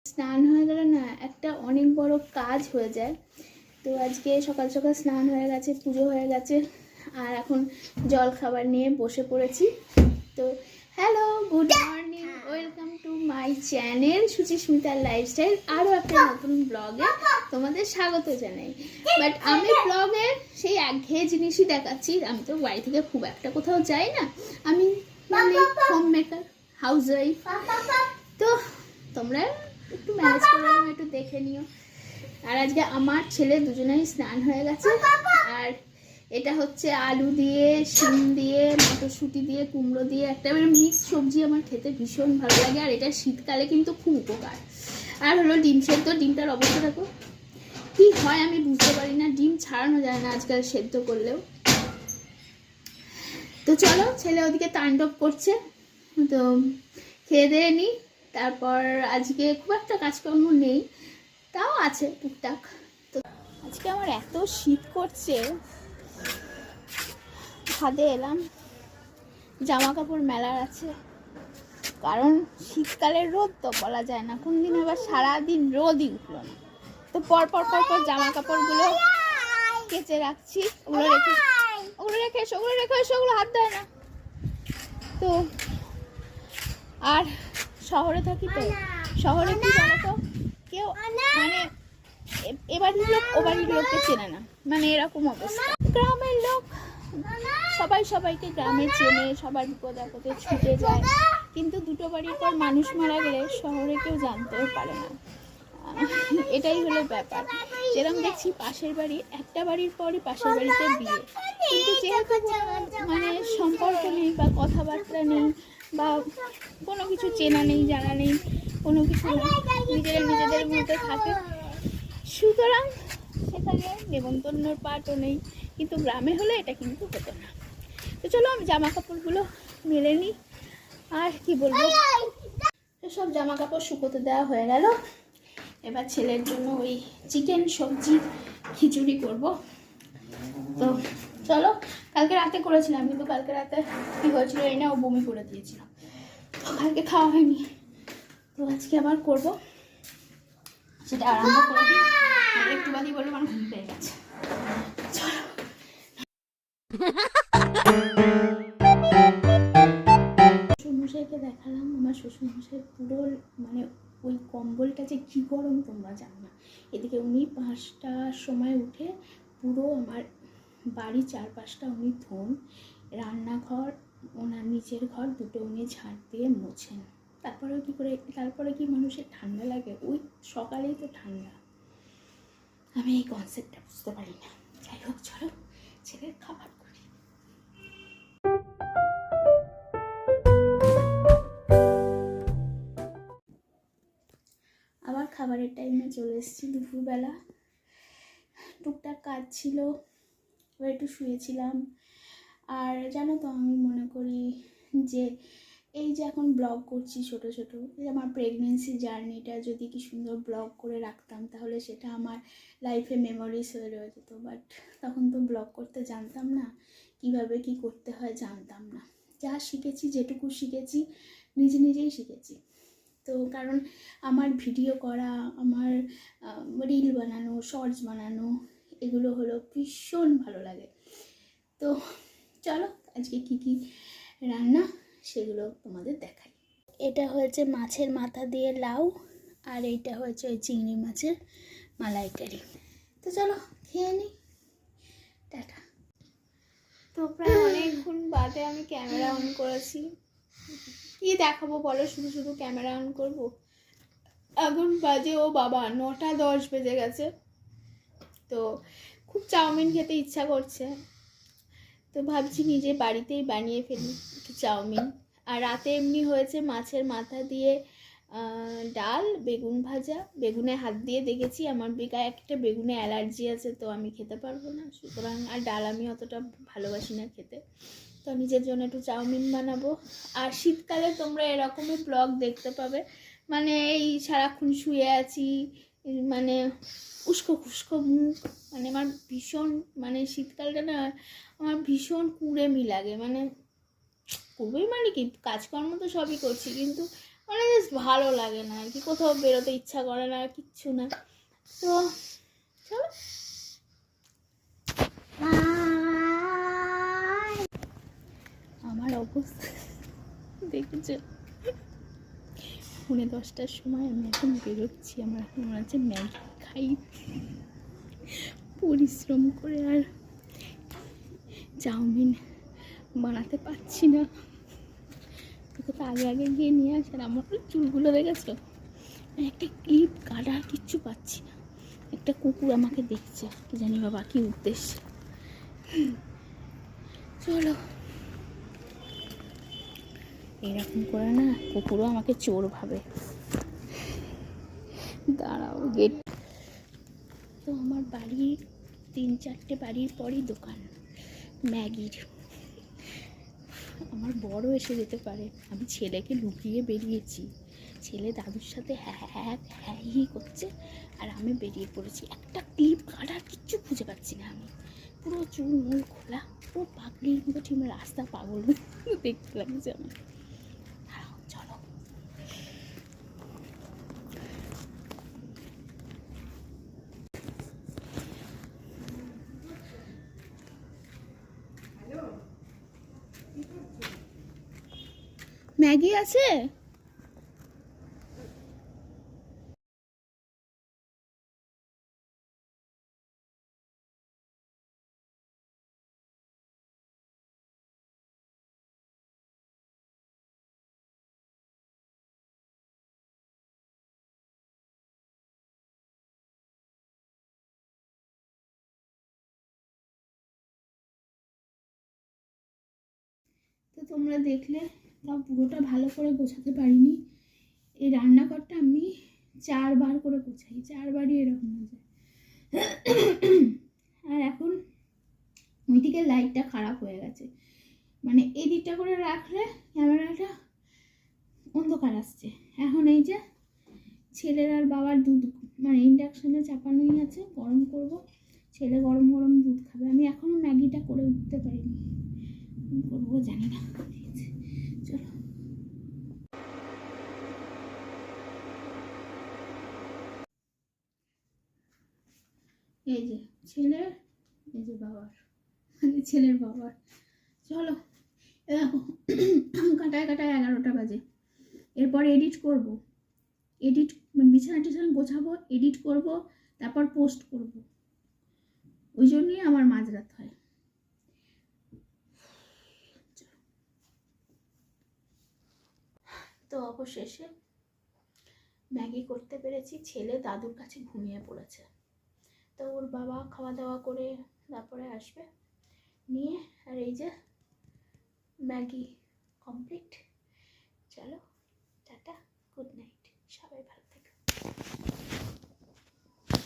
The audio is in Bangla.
স্নান হয়ে গেলে না একটা অনেক বড় কাজ হয়ে যায়। তো আজকে সকাল সকাল স্নান হয়ে গেছে, পুজো হয়ে গেছে, আর এখন জল খাবার নিয়ে বসে পড়েছি। তো hello, good morning, welcome to my channel সুচিস্মিতার লাইফস্টাইল। আরও একটা নতুন ব্লগে তোমাদের স্বাগত জানাই। বাট আমি ব্লগে সেই একঘেয়ে জিনিসই দেখাচ্ছি। আমি তো বাড়ি থেকে খুব একটা কোথাও যাই না, আমি মানে হোম মেকার, হাউস ওয়াইফ। তো তোমরা একটু ম্যানেজ করে একটু দেখে নিও। আর আজকে আমার ছেলে দুজনেই স্নান হয়ে গেছে। আর এটা হচ্ছে আলু দিয়ে, শিম দিয়ে, মটরশুঁটি দিয়ে, কুমড়ো দিয়ে একটা মিক্স সবজি। আমার খেতে ভীষণ ভালো লাগে, আর এটা শীতকালে কিন্তু খুব উপকার। আর হলো ডিম সেদ্ধ। ডিমটার অবস্থা দেখো কি হয় আমি বুঝতে পারি না, ডিম ছাড়ানো যায় না আজকাল সেদ্ধ করলেও। তো চলো, ছেলে ওদিকে তাণ্ডব করছে, তো খেয়ে দিয়ে নিই। তারপর আজকে খুব একটা কাজকর্ম নেই, তাও আছে টুকটাক। তো আজকে আমার এত শীত করছে, ছাদে এলাম, জামা কাপড় মেলার আছে। কারণ শীতকালের রোদ তো বলা যায় না, কোন দিন আবার সারাদিন রোদই উঠলো না। তো পর পর জামা কাপড়গুলো কেচে রাখছি। ওগুলো রেখে এসো, ওগুলো হাত দেয় না তো। আর শহরে থাকি তো, শহরে কি জানো তো, কেউ মানে এবাড়ির লোক ও বাড়ির লোককে চেনে না, মানে এরকম অবস্থা। গ্রামের লোক সবাই সবাইকে গ্রামে চেনে, সবার বিপদ আপদে ছুটে যায়। কিন্তু দুটো বাড়ির পর মানুষ মারা গেলে শহরে কেউ জানতেও পারে না। এটাই হলো ব্যাপার। যেরকম দেখছি পাশের বাড়ি, একটা বাড়ির পরই পাশের বাড়িতে বিয়ে, কিন্তু যেহেতু মানে সম্পর্ক নেই বা কথাবার্তা নেই বা কোনো কিছু চেনা নেই, জানা নেই, কোনো কিছু নিজেদের মধ্যে থাকে, সুতরাং সেখানে নেমন্তন্নর পাটও নেই। কিন্তু গ্রামে হলে এটা কিন্তু হতো না। তো চলো আমি জামা কাপড়গুলো মেলে নিই। আর কি বলবো, সব জামা কাপড় শুকোতে দেওয়া হয়ে গেল। এবার ছেলের জন্য ওই চিকেন সবজি খিচুড়ি করব। তো চলো, কালকে রাতে করেছিলাম, কিন্তু কালকে রাতে কী হয়েছিল এই না, ও বমি করে দিয়েছিল, তো কালকে খাওয়া হয়নি। তো আজকে আবার করব, সেটা আরম্ভ করে দিই। একটু বাদই বললো আমার ঘুম পেয়ে গেছে। চলো, শ্বশুরমশাইকে দেখালাম। আমার শ্বশুরমশাই পুরো মানে ওই কম্বলটা যে কী গরম তোমরা জানো না। এদিকে উনি 5টার সময় উঠে পুরো আমার বাড়ি চারপাশটা উনি ধোন, রান্নাঘর, ওনার নিচের ঘর দুটো উনি ঝাঁট দিয়ে মোছেন। তারপরে কি মানুষের ঠান্ডা লাগে? ওই সকালেই তো ঠান্ডা। আমি এই কনসেপ্টটা বুঝতে পারি না। যাই হোক, চলো ছেলের খাবার করি। আবার খাবারের টাইমে চলে এসেছি, দুপুরবেলা টুকটাক কাজ ছিল, এবার একটু শুয়েছিলাম। আর জানো তো, আমি মনে করি যে এই যে এখন ব্লগ করছি ছোট ছোট, এই আমার প্রেগনেন্সি জার্নিটা যদি কি সুন্দর ব্লগ করে রাখতাম, তাহলে সেটা আমার লাইফে মেমোরিজ হয়ে রয়ে যেত। বাট তখন তো ব্লগ করতে জানতাম না, কিভাবে কি করতে হয় জানতাম না। যা শিখেছি, যেটুকু শিখেছি নিজেই শিখেছি। তো কারণ আমার ভিডিও করা, আমার রিল বানানো, শর্টস বানানো, এগুলো হলো ভীষণ ভালো লাগে। তো চলো আজকে কি কি রান্না সেগুলো তোমাদের দেখাই। এটা হয়েছে মাছের মাথা দিয়ে লাউ, আর এইটা হয়েছে ওই চিংড়ি মাছের মালাইকারি। তো চলো খেয়ে নিই, টাটা। তো প্রায় অনেকক্ষণ বাদে আমি ক্যামেরা অন করেছি। কি দেখাবো বলো, শুধু ক্যামেরা অন করবো? এখন বাজে ও বাবা 9টা 10 বেজে গেছে। তো খুব চাউমিন খেতে ইচ্ছা করছে, তো ভাবছি নিজে বাড়িতেই বানিয়ে ফেলি একটু চাউমিন। আর রাতে এমনি হয়েছে মাছের মাথা দিয়ে ডাল, বেগুন ভাজা। বেগুনে হাত দিয়ে দেখেছি, আমার একটা বেগুনে অ্যালার্জি আছে, তো আমি খেতে পারবো না, সুতরাং আর ডাল আমি অতটা ভালোবাসি না খেতে। তো নিজের জন্য একটু চাউমিন বানাবো। আর শীতকালে তোমরা এরকমই ব্লগ দেখতে পাবে, মানে এই সারাক্ষণ শুয়ে আছি, মানে উস্কো খুস্কো মুখ, মানে আমার ভীষণ, মানে শীতকালটা না আমার ভীষণ কুড়েমি লাগে। মানে কুড়েমি মানে কি, কাজকর্ম তো সবই করছি, কিন্তু মানে বেশ ভালো লাগে না আর কি, কোথাও বেরোতে ইচ্ছা করে না, কিচ্ছু না। তো চলো আমার অবস্থা দেখেছো, 10:30টার সময় আমি এখন বেরোচ্ছি। আমার এখন মনে হচ্ছে ম্যাগি খাই, পরিশ্রম করে আর চাউমিন বানাতে পারছি না। তোকে তো আগে আগে গিয়ে নিয়ে আসার। আমার চুলগুলো দেখেছো, একটা ক্লিপ কাটার কিচ্ছু পাচ্ছি না। একটা কুকুর আমাকে দেখছে, কি জানি বাবা কি উদ্দেশ্যে। চলো, এরকম করে না কুকুরও আমাকে চোর ভাবে। দাঁড়াও, গেট। তো আমার বাড়ির 3-4টে বাড়ির পরই দোকান ম্যাগির। আমার বড় এসে যেতে পারে, আমি ছেলেকে লুকিয়ে বেরিয়েছি। ছেলে দাদুর সাথে হ্যাঁ হ্যাঁ হ্যাঁ হি করছে, আর আমি বেরিয়ে পড়েছি। একটা ক্লিপ কাটার কিচ্ছু খুঁজে পাচ্ছি না আমি, পুরো চুল মুল খোলা, পুরো পাগলির মতো, ঠিক রাস্তা পাগল দেখতে লাগছে আমার। চলো, ম্যাগি আছে? তো তোমরা দেখলে, তাও পুরোটা ভালো করে গোছাতে পারিনি। এই রান্নাঘরটা আমি 4বার করে গোছাই, 4বারই এরকম হয়ে যায়। আর এখন ওইদিকে লাইটটা খারাপ হয়ে গেছে, মানে এই দিকটা করে রাখলে ক্যামেরাটা অন্ধকার আসছে। এখন এই যে ছেলের আর বাবার দুধ, মানে ইন্ডাকশানে চাপানোই আছে, গরম করব। ছেলে গরম গরম দুধ খাবে। আমি এখনো ম্যাগিটা করে উঠতে পারিনি, করবো জানি না। ঠিক আছে, চলো। এই যে ছেলের, এই যে বাবার, ছেলের বাবার। চলো, দেখো কাটায় কাটায় 11টা বাজে। এরপর এডিট করব, এডিট বিছানা টিছানা গোছাবো, এডিট করব, তারপর পোস্ট করব। ওই জন্যই আমার মাঝরাত হয়। তো অবশেষে ম্যাগি করতে পেরেছি। ছেলে দাদুর কাছে ঘুমিয়ে পড়েছে, তো ওর বাবা খাওয়া দাওয়া করে তারপরে আসবে নিয়ে। আর এই যে ম্যাগি কমপ্লিট। চলো।